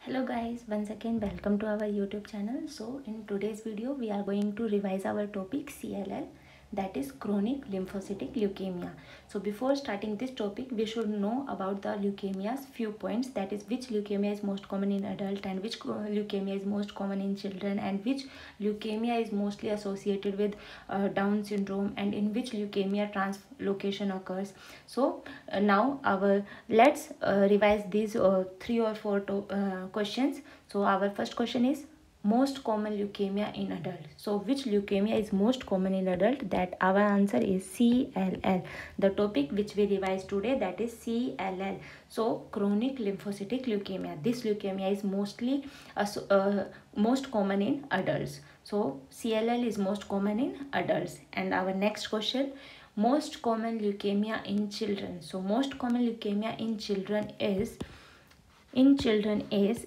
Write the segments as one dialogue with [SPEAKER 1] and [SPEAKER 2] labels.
[SPEAKER 1] Hello guys, once again welcome to our YouTube channel. So in today's video we are going to revise our topic CLL, that is chronic lymphocytic leukemia. So before starting this topic we should know about the leukemia's few points, that is which leukemia is most common in adult and which leukemia is most common in children and which leukemia is mostly associated with Down syndrome and in which leukemia translocation occurs. So now our let's revise these three or four questions. So our first question is most common leukemia in adult. So which leukemia is most common in adult? That our answer is CLL. The topic which we revise today, that is CLL. So chronic lymphocytic leukemia. This leukemia is mostly most common in adults. So CLL is most common in adults. And our next question, most common leukemia in children. So most common leukemia in children is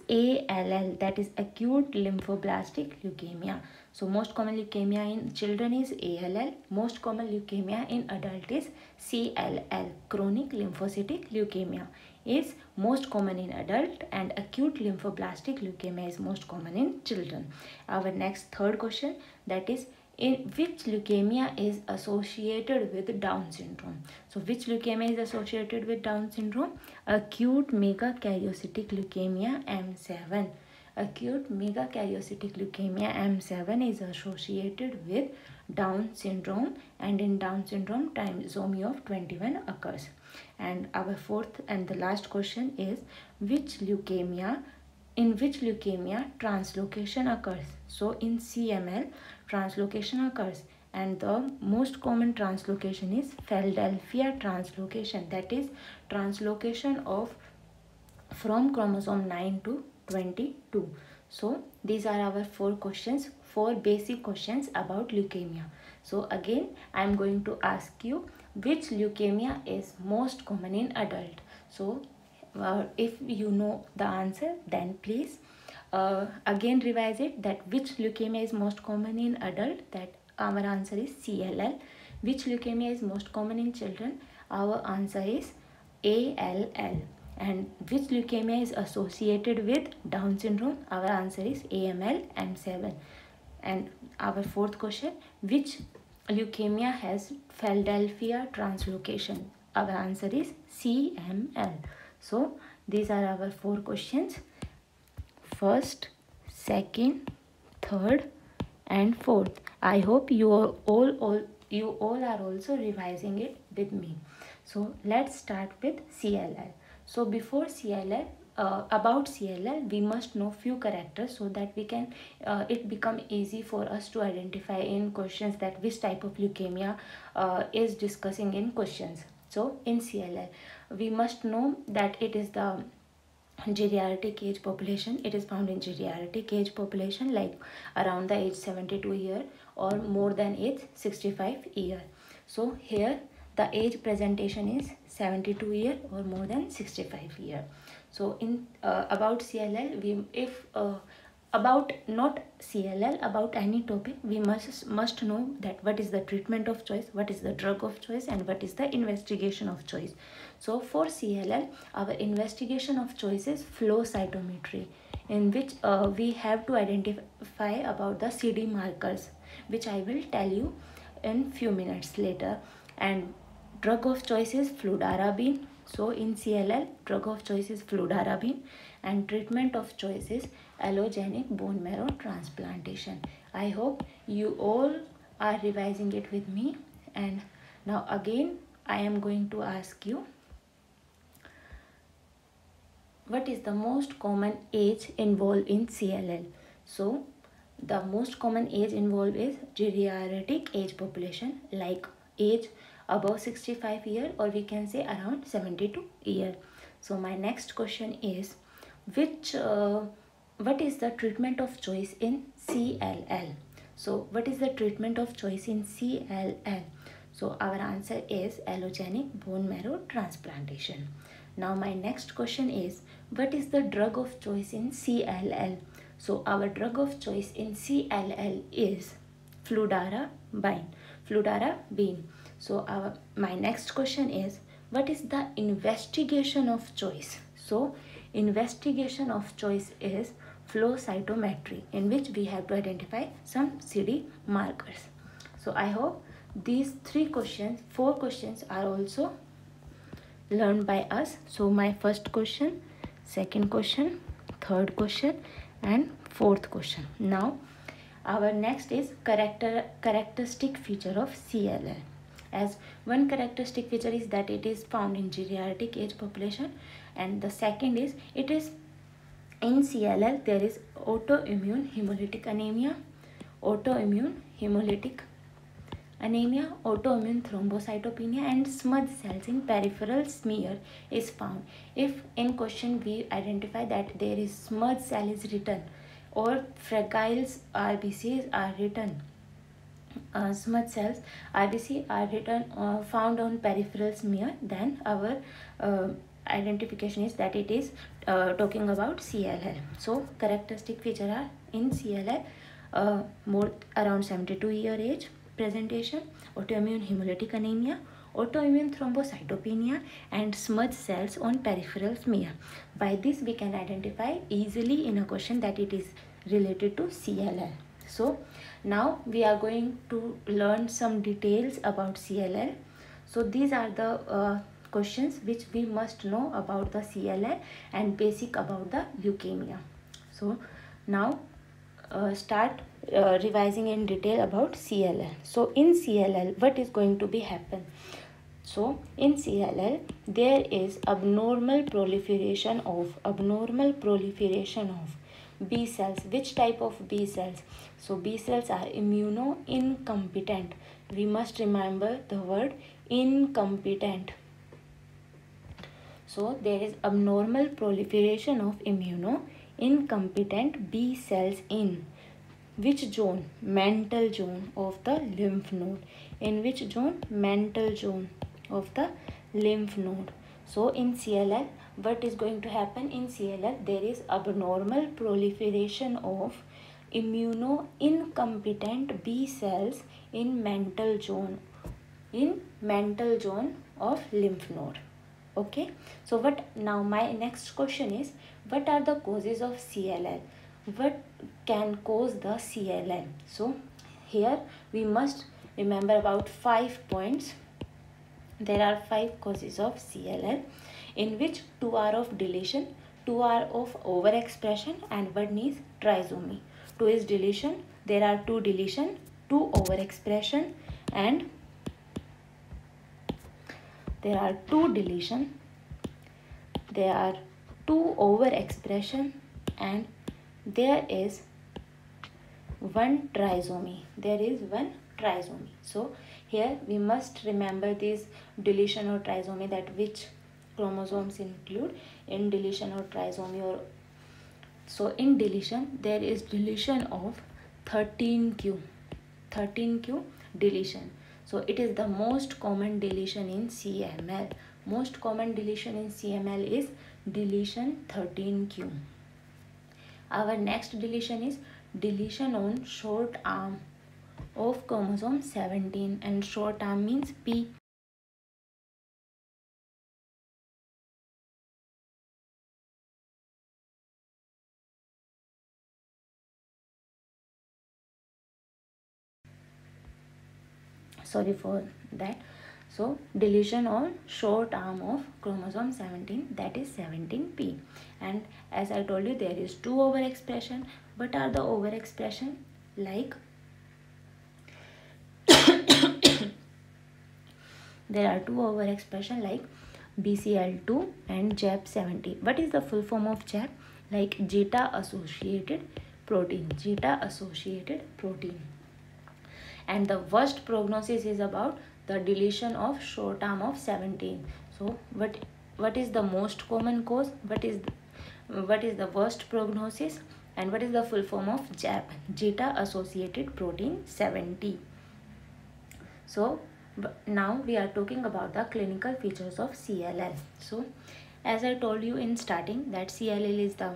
[SPEAKER 1] ALL, that is acute lymphoblastic leukemia. So most common leukemia in children is ALL. Most common leukemia in adult is CLL. Chronic lymphocytic leukemia is most common in adult and acute lymphoblastic leukemia is most common in children. Our next third question, that is in which leukemia is associated with Down syndrome. So which leukemia is associated with Down syndrome? Acute megakaryocytic leukemia M7. Acute megakaryocytic leukemia M7 is associated with Down syndrome, and in Down syndrome trisomy of 21 occurs. And our fourth and the last question is in which leukemia translocation occurs. So in CML translocation occurs, and the most common translocation is Philadelphia translocation, that is translocation of from chromosome 9 to 22. So these are our four basic questions about leukemia. So again I am going to ask you which leukemia is most common in adult. So if you know the answer, then please again revise it, that which leukemia is most common in adult, that our answer is CLL. Which leukemia is most common in children? Our answer is ALL. And which leukemia is associated with Down syndrome? Our answer is AML M7. And our fourth question, which leukemia has Philadelphia translocation? Our answer is CML. So these are our four questions: first, second, third and fourth. I hope you all are also revising it with me. So let's start with CLL. So before CLL, about CLL we must know few characters so that we can it become easy for us to identify in questions that which type of leukemia is discussing in questions. So in CLL we must know that it is the geriatric age population. It is found in geriatric age population, like around the age 72 year or more than age 65 year. So here the age presentation is 72 year or more than 65 year. So in about CLL, we if about not CLL, about any topic we must know that what is the treatment of choice, what is the drug of choice, and what is the investigation of choice. So for CLL, our investigation of choice is flow cytometry, in which we have to identify about the CD markers, which I will tell you in few minutes later. And drug of choice is fludarabine. So in CLL, drug of choice is fludarabine, and treatment of choice is allogenic bone marrow transplantation. I hope you all are revising it with me. And now again I am going to ask you, what is the most common age involved in CLL? So the most common age involved is geriatric age population, like age above 65 year, or we can say around 72 year. So my next question is, what is the treatment of choice in CLL? So what is the treatment of choice in CLL? So our answer is allogenic bone marrow transplantation. Now my next question is, what is the drug of choice in CLL? So our drug of choice in CLL is fludarabine. So my next question is, what is the investigation of choice? So investigation of choice is flow cytometry, in which we have to identify some CD markers. So I hope these four questions are also learned by us. So my first question, second question, third question and fourth question. Now our next is characteristic feature of CLL. As one characteristic feature is that it is found in geriatric age population, and the second is it is in CLL there is autoimmune hemolytic anemia, autoimmune hemolytic anemia, autoimmune thrombocytopenia and smudge cells in peripheral smear is found. If in question we identify that there is smudge cell is written or fragile RBCs are written, smudge cells RBC are written found on peripheral smear, then our identification is that it is talking about CLL. So characteristic feature are in CLL more around 72-year age, presentation, autoimmune hemolytic anemia, autoimmune thrombocytopenia and smudge cells on peripheral smear. By this we can identify easily in a question that it is related to CLL. So now we are going to learn some details about CLL. So these are the questions which we must know about the CLL and basic about the leukemia. So now start revising in detail about CLL. So in CLL what is going to be happen? So in CLL there is abnormal proliferation of B cells. Which type of B cells? So B cells are immuno-incompetent. We must remember the word incompetent. So there is abnormal proliferation of immuno-incompetent B cells in which zone? Mantle zone of the lymph node. In which zone? Mantle zone of the lymph node. So in CLL what is going to happen? In CLL there is abnormal proliferation of immuno-incompetent B cells in mantle zone of lymph node. Okay, so what now my next question is, what are the causes of CLL? What can cause the CLL? So here we must remember about 5 points. There are 5 causes of CLL, in which 2 are of deletion, 2 are of overexpression and 1 is trisomy. 2 is deletion, there are 2 deletion, 2 overexpression and there are 2 deletion, there are 2 overexpression and there is 1 trisomy. So here we must remember this deletion or trisomy, that which chromosomes include in deletion or trisomy. Or so in deletion there is deletion of 13q deletion. So it is the most common deletion in CML. Most common deletion in CML is deletion 13q. Our next deletion is deletion on short arm of chromosome 17, and short arm means P. Sorry for that. So deletion on short arm of chromosome 17, that is 17p. And as I told you, there is 2 overexpression. What are the overexpression? Like there are 2 overexpression like BCL2 and JAP70. What is the full form of JAP? Like zeta associated protein. And the worst prognosis is about the deletion of short arm of 17. So what is the most common cause? What is the worst prognosis? And what is the full form of JAP? Zeta associated protein 70. So now we are talking about the clinical features of CLL. So as I told you in starting that CLL is the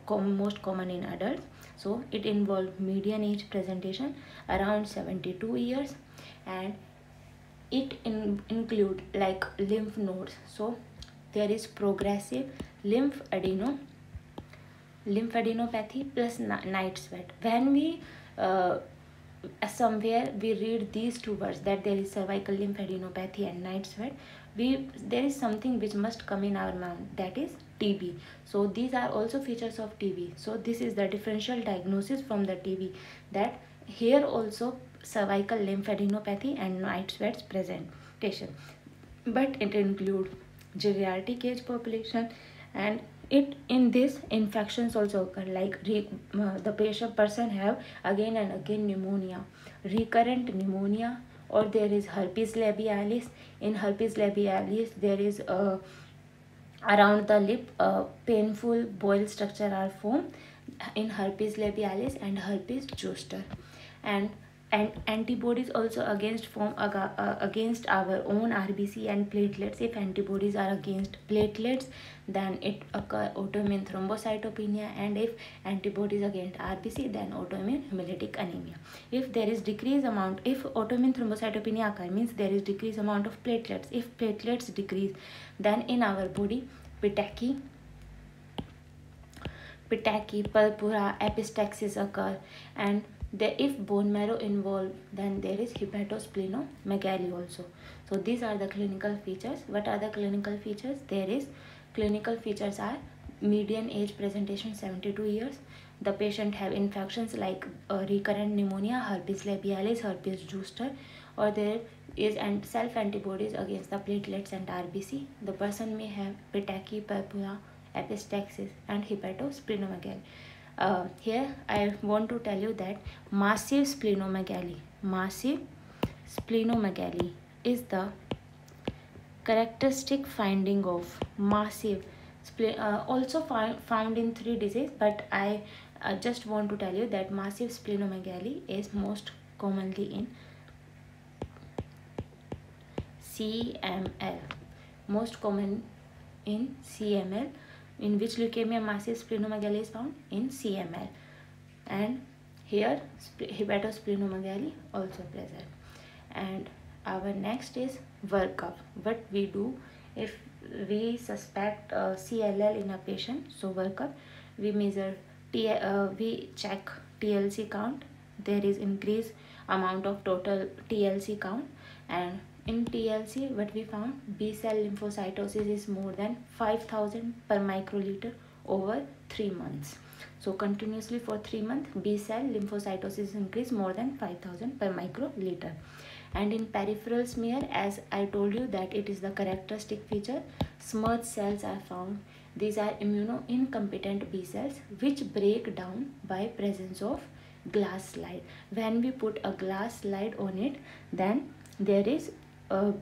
[SPEAKER 1] most common in adults. So it involves median age presentation around 72 years and it include like lymph nodes. So there is progressive lymphadenopathy plus night sweat. When we somewhere we read these two words, that there is cervical lymphadenopathy and night sweat, there is something which must come in our mind, that is TB. So these are also features of TB. So this is the differential diagnosis from the TB, that here also cervical lymphadenopathy and night sweats presentation, but it include geriatric age population, and it in this infections also occur, like the person have again and again pneumonia, recurrent pneumonia, or there is herpes labialis. In herpes labialis there is around the lip painful boil structure are formed in herpes labialis and herpes zoster. And antibodies also against against our own RBC and platelets. If antibodies are against platelets, then it occur autoimmune thrombocytopenia, and if antibodies against RBC, then autoimmune hemolytic anemia. If there is decreased amount, if autoimmune thrombocytopenia occur, means there is decreased amount of platelets. If platelets decrease, then in our body petechiae, purpura, epistaxis occur, and if bone marrow involved, then there is hepatosplenomegaly also. So these are the clinical features. What are the clinical features? There is clinical features are median age presentation 72 years. The patient have infections like recurrent pneumonia, herpes labialis, herpes zoster, or there is self antibodies against the platelets and RBC. The person may have petechiae, purpura, epistaxis, and hepatosplenomegaly. Here I want to tell you that massive splenomegaly is the characteristic finding of massive also found in 3 diseases, but I just want to tell you that massive splenomegaly is most commonly in CML, most common in CML. In which leukemia massive splenomegaly is found? In CML. And here hepatosplenomegaly also present. And our next is workup. What we do if we suspect CLL in a patient? So workup, we measure we check TLC count. There is increased amount of total TLC count, and in TLC what we found, B cell lymphocytosis is more than 5000 per microliter over 3 months. So continuously for 3 months B cell lymphocytosis increase more than 5000 per microliter. And in peripheral smear, as I told you that it is the characteristic feature, smudge cells are found. These are immunocompetent B cells which break down by presence of glass slide. When we put a glass slide on it, then there is a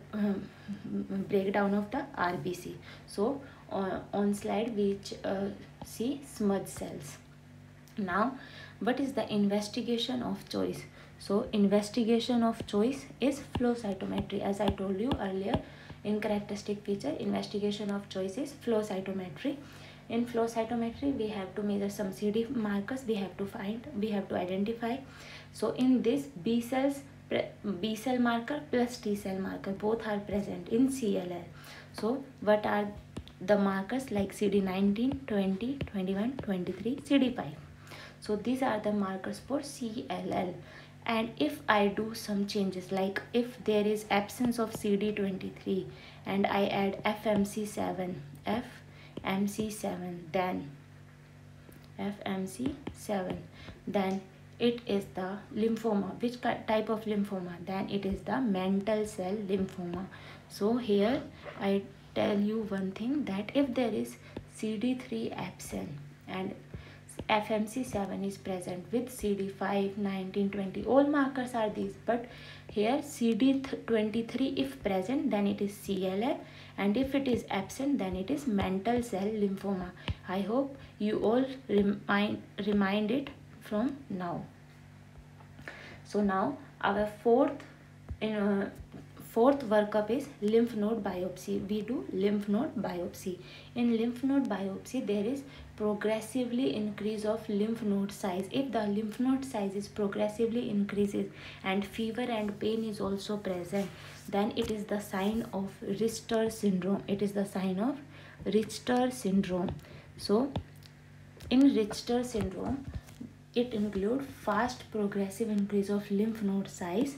[SPEAKER 1] breakdown of the RBC. So on slide we see smudge cells. Now what is the investigation of choice? So investigation of choice is flow cytometry. As I told you earlier, in characteristic feature, investigation of choice is flow cytometry. In flow cytometry we have to measure some CD markers, we have to identify. So in this B cell marker plus T cell marker both are present in CLL. So what are the markers? Like CD19, 20, 21, 23, CD5. So these are the markers for CLL. And if I do some changes, like if there is absence of CD23 and I add FMC7, then it is the lymphoma. Which type of lymphoma? Then it is the mantle cell lymphoma. So here I tell you one thing, that if there is CD3 absent and FMC7 is present with CD5, 19, 20, all markers are these, but here CD23 if present, then it is CLL, and if it is absent, then it is mantle cell lymphoma. I hope you all remind it from now. So now our fourth workup is lymph node biopsy. We do lymph node biopsy. In lymph node biopsy there is progressively increase of lymph node size. If the lymph node size is progressively increases and fever and pain is also present, then it is the sign of Richter syndrome. It is the sign of Richter syndrome. So in Richter syndrome, it includes fast progressive increase of lymph node size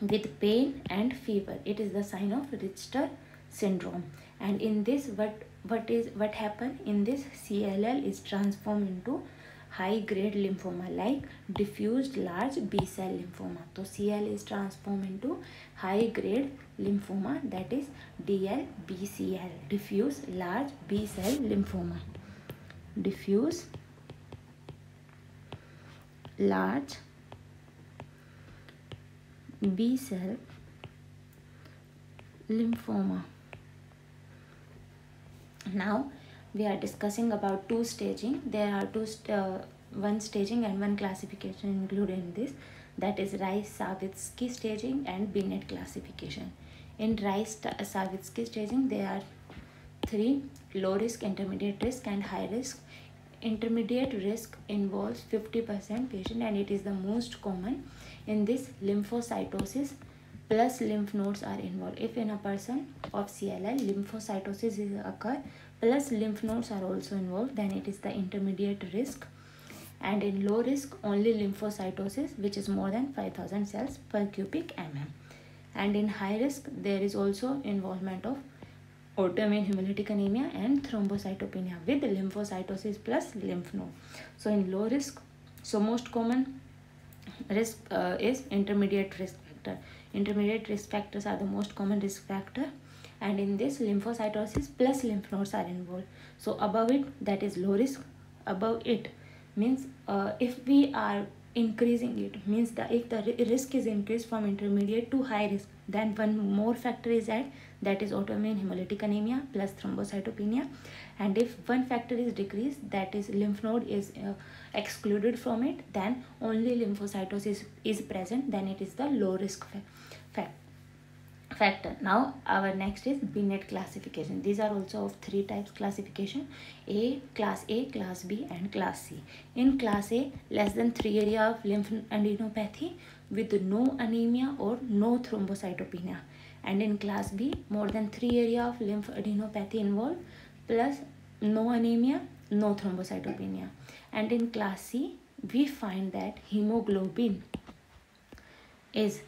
[SPEAKER 1] with pain and fever. It is the sign of Richter syndrome. And in this, what happen in this, CLL is transformed into high grade lymphoma like diffused large B cell lymphoma. So CLL is transformed into high grade lymphoma, that is DLBCL, diffuse large B cell lymphoma. Diffuse large B cell lymphoma. Now we are discussing about two staging. There are one staging and one classification included in this, that is Rice-Savitsky staging and Binet classification. In Rice-Savitsky staging, there are three: low risk, intermediate risk, and high risk. Intermediate risk involves 50% patient, and it is the most common. In this, lymphocytosis plus lymph nodes are involved. If in a person of CLL lymphocytosis is occur plus lymph nodes are also involved, then it is the intermediate risk. And in low risk, only lymphocytosis, which is more than 5000 cells per cubic mm. And in high risk, there is also involvement of autoimmune hemolytic anemia and thrombocytopenia with lymphocytosis plus lymph node. So in low risk, so most common risk is intermediate risk factor. Intermediate risk factors are the most common risk factor, and in this, lymphocytosis plus lymph nodes are involved. So above it, that is low risk. Above it means if we are increasing it, means that if the risk is increased from intermediate to high risk, then one more factor is added, that is autoimmune hemolytic anemia plus thrombocytopenia. And if one factor is decreased, that is lymph node is excluded from it, then only lymphocytosis is present, then it is the low risk factor. Now our next is Binet classification. These are also of three types classification: Class A, Class B, and Class C. In Class A, less than 3 area of lymphadenopathy with no anemia or no thrombocytopenia. And in Class B, more than 3 area of lymphadenopathy involved plus no anemia, no thrombocytopenia. And in Class C, we find that hemoglobin is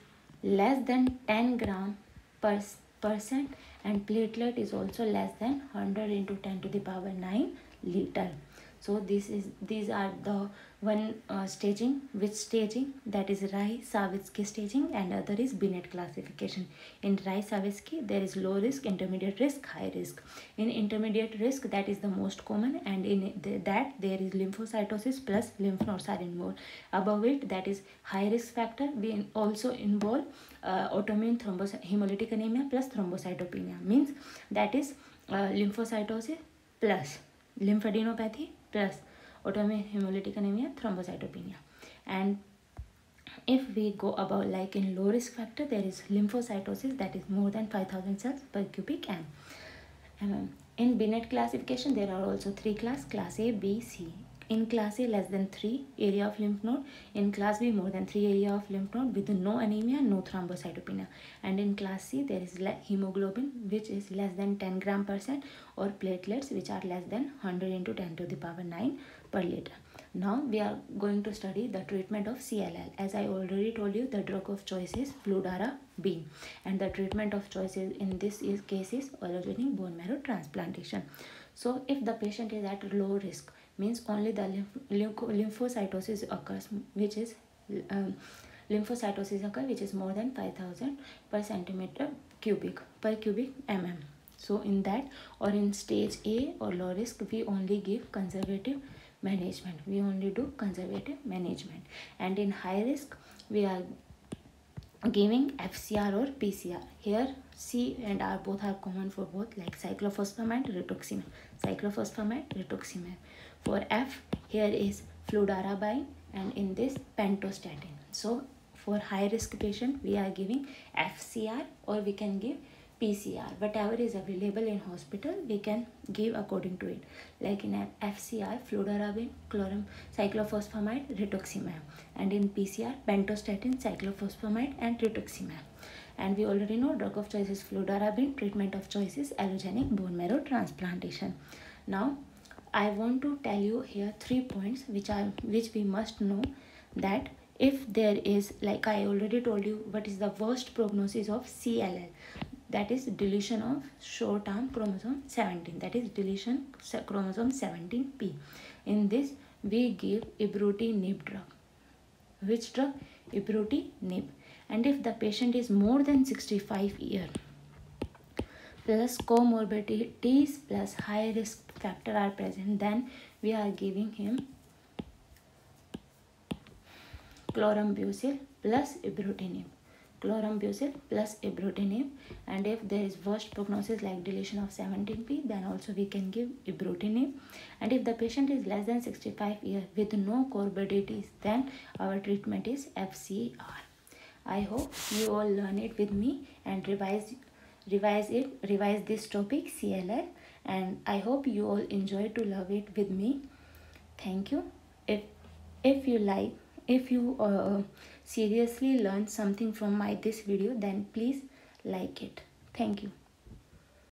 [SPEAKER 1] less than 10 gram per percent, and platelet is also less than 100 into 10 to the power 9 liter. So these are the one staging. Which staging? That is Rice-Savitsky staging, and other is Binet classification. In Rice-Savitsky, there is low risk, intermediate risk, high risk. In intermediate risk, that is the most common, and in that there is lymphocytosis plus lymph nodes are involved. Above it, that is high risk factor. We also involve autoimmune hemolytic anemia plus thrombocytopenia, means that is lymphocytosis plus lymphadenopathy plus autoimmune hemolytic anemia, thrombocytopenia. And if we go about like in low risk factor, there is lymphocytosis, that is more than 5000 cells per cubic mm. In Binet classification, there are also three classes: Class A, B, C. In Class A, less than 3 area of lymph node. In Class B, more than 3 area of lymph node with no anemia, no thrombocytopenia. And in Class C, there is hemoglobin, which is less than 10 gram percent, or platelets, which are less than 100 into 10 to the power 9 per liter. Now we are going to study the treatment of CLL. As I already told you, the drug of choice is fludarabine, and the treatment of choice in this case is allogenic bone marrow transplantation. So if the patient is at low risk, means only the lymphocytosis occurs, which is which is more than 5000 per centimeter cubic per cubic mm. So in that, or in stage A or low risk, we only give conservative management. We only do conservative management. And in high risk, we are giving FCR or PCR. Here C and R both are common for both, like cyclophosphamide, rituximab. Cyclophosphamide, rituximab. For F, here is fludarabine, and in this pentostatin. So for high risk patient, we are giving FCR, or we can give PCR. Whatever is available in hospital, we can give according to it. Like in FCR, fludarabine, cyclophosphamide, rituximab. And in PCR, pentostatin, cyclophosphamide, and rituximab. And we already know drug of choice is fludarabine, treatment of choice is allogenic bone marrow transplantation. Now I want to tell you here 3 points which we must know, that if there is, like I already told you, what is the worst prognosis of CLL, that is deletion of short arm chromosome 17, that is deletion chromosome 17p. In this we give ibrutinib drug. Which drug? Ibrutinib. And if the patient is more than 65 years plus comorbidities plus high risk factor are present, then we are giving him chlorambucil plus ibrutinib. Chlorambucil plus ibrutinib. And if there is worst prognosis like deletion of 17p, then also we can give ibrutinib. And if the patient is less than 65 years with no comorbidities, then our treatment is FCR. I hope you all learn it with me and revise this topic CLL, and I hope you all enjoy to love it with me. Thank you. If you seriously learn something from this video, then please like it. Thank you.